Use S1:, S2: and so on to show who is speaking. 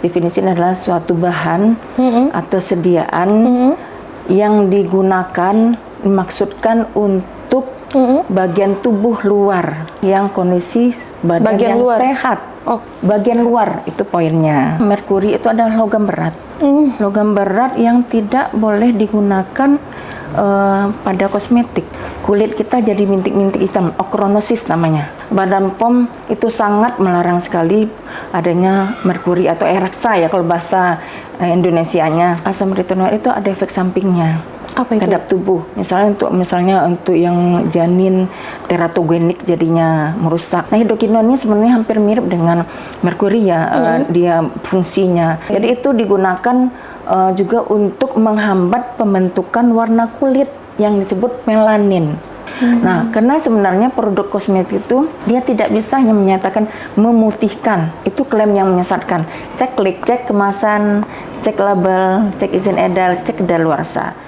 S1: definisinya adalah suatu bahan atau sediaan yang digunakan dimaksudkan untuk bagian tubuh luar yang kondisi badan yang
S2: luar.
S1: sehat. Bagian luar itu poinnya. Merkuri itu adalah logam berat. Logam berat yang tidak boleh digunakan pada kosmetik. Kulit kita jadi bintik-bintik hitam, ochronosis namanya. Badan POM itu sangat melarang sekali adanya merkuri atau ereksa ya kalau bahasa Indonesianya. Asam retinoid itu ada efek sampingnya.
S2: Apa itu?
S1: Terhadap tubuh. Misalnya untuk yang janin teratogenik jadinya merusak. Nah, hidrokinon ini sebenarnya hampir mirip dengan merkuri ya, dia fungsinya. Jadi itu digunakan juga untuk menghambat pembentukan warna kulit yang disebut melanin. Nah, karena sebenarnya produk kosmetik itu dia tidak bisa hanya menyatakan memutihkan. Itu klaim yang menyesatkan. Cek kemasan, cek label, cek izin edar, cek kedaluarsa.